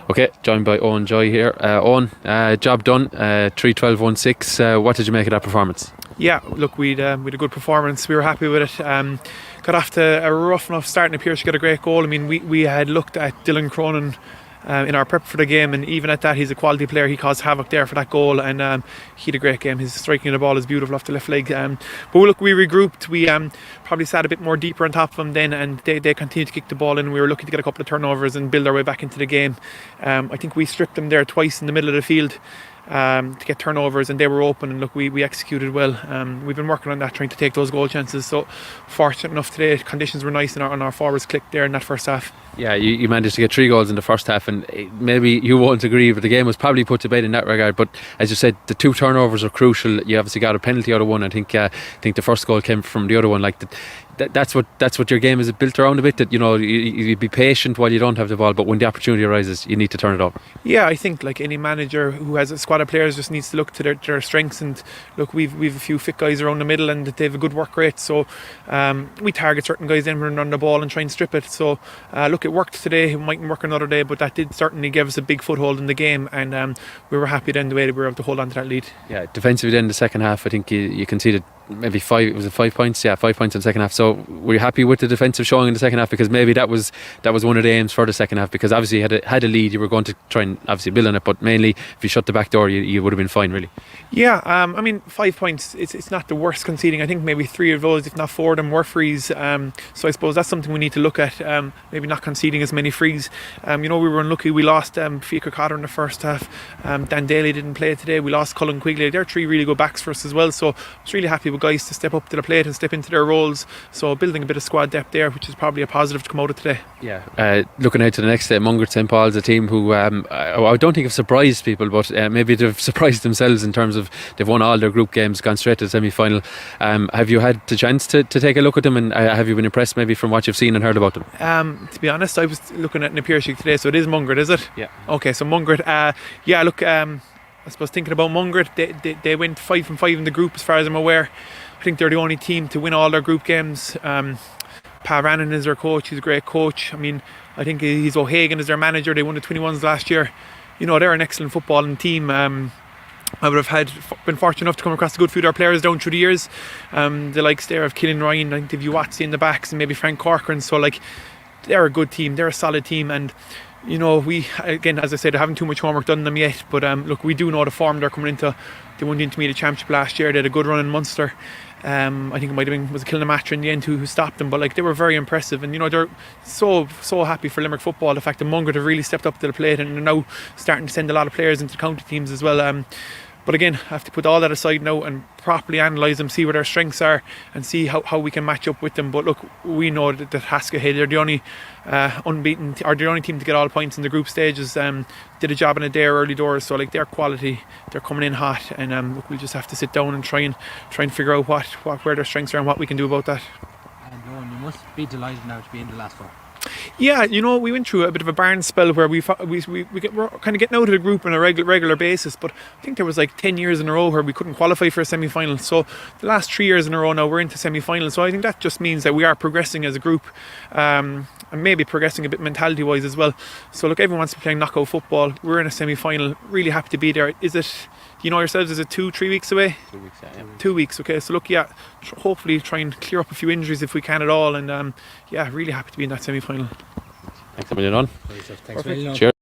Okay, joined by Eoin Joy here. Eoin, job done, 3-12-1-6. What did you make of that performance? Yeah, look, we had a good performance. We were happy with it. Got off to a rough enough start. Na Piarsaigh got a great goal. I mean, we had looked at Dylan Cronin in our prep for the game, and even at that, he's a quality player. He caused havoc there for that goal, and he had a great game. His striking of the ball is beautiful off the left leg. But look, we regrouped. We probably sat a bit more deeper on top of them then, and they continued to kick the ball in. We were looking to get a couple of turnovers and build our way back into the game. I think we stripped them there twice in the middle of the field to get turnovers, and they were open, and look, we executed well. We've been working on that, trying to take those goal chances. So fortunate enough today, conditions were nice and our forwards clicked there in that first half. Yeah, you managed to get 3 goals in the first half, and maybe you won't agree, but the game was probably put to bed in that regard. But as you said, the 2 turnovers are crucial. You obviously got a penalty out of one. I think the first goal came from the other one. That's what your game is built around a bit. That you be patient while you don't have the ball, but when the opportunity arises, you need to turn it over. Yeah, I think like any manager who has a squad of players just needs to look to their strengths. And look, we've a few fit guys around the middle, and they have a good work rate. So we target certain guys then run the ball and try and strip it. So look, it worked today. It mightn't work another day, but that did certainly give us a big foothold in the game, and we were happy then the way that we were able to hold on to that lead. Yeah, defensively then in the second half, I think you conceded maybe 5. Was it 5 points? Yeah, 5 points in the second half. So were you happy with the defensive showing in the second half? Because maybe that was one of the aims for the second half. Because obviously you had a lead, you were going to try and obviously build on it. But mainly, if you shut the back door, you would have been fine, really. Yeah, I mean, 5 points. It's not the worst conceding. I think maybe 3 of those, if not 4 of them, were frees. So I suppose that's something we need to look at. Maybe not conceding as many frees. We were unlucky. We lost Fiacre Cotter in the first half. Dan Daly didn't play today. We lost Cullen Quigley. They're 3 really good backs for us as well. So I was really happy with guys to step up to the plate and step into their roles. So building a bit of squad depth there, which is probably a positive to come out of today. Yeah. Looking ahead to the next day, Mungret St. Paul's a team who I don't think have surprised people, but maybe they've surprised themselves in terms of they've won all their group games, gone straight to the semi-final. Have you had the chance to take a look at them, and have you been impressed maybe from what you've seen and heard about them? To be honest, I was looking at Na Piarsaigh today, so it is Mungret, is it? Yeah. Okay, so Mungret, look, I suppose thinking about Mungret, they went 5 from 5 in the group as far as I'm aware. I think they're the only team to win all their group games. Pa Rannan is their coach. He's a great coach. I mean, I think he's O'Hagan is their manager. They won the 21s last year. They're an excellent footballing team. I would have been fortunate enough to come across a good few of our players down through the years. The likes there of Killian Ryan, I think they've Watsy in the backs, and maybe Frank Corcoran. So they're a good team. They're a solid team, and we, again, as I said, I haven't too much homework done on them yet, but look, we do know the form they're coming into. They won the Intermediate Championship last year. They had a good run in Munster. I think it might have been Kilnamatcher in the end who stopped them, but they were very impressive, and they're so happy for Limerick football. The fact that Mungret have really stepped up to the plate, and they're now starting to send a lot of players into the county teams as well. But again, I have to put all that aside now and properly analyse them, see where their strengths are, and see how we can match up with them. But look, we know that Rathkeale, they're the only unbeaten, or the only team to get all points in the group stages. Did a job in a day early doors, so they're quality. They're coming in hot, and look, we'll just have to sit down and try and figure out where their strengths are and what we can do about that. And Eoin, you must be delighted now to be in the last 4. Yeah, we went through a bit of a barn spell where we're kind of getting out of the group on a regular basis, but I think there was 10 years in a row where we couldn't qualify for a semi-final. So the last 3 years in a row now we're into semi-final. So I think that just means that we are progressing as a group, and maybe progressing a bit mentality-wise as well. So look, everyone wants to be playing knockout football. We're in a semi-final. Really happy to be there. Is it? Yourselves, is it 2-3 weeks away? 2 weeks, yeah. 2 weeks, okay. So look, hopefully try and clear up a few injuries if we can at all, and really happy to be in that semi-final. Thanks a million, on. Thanks a million. Cheers.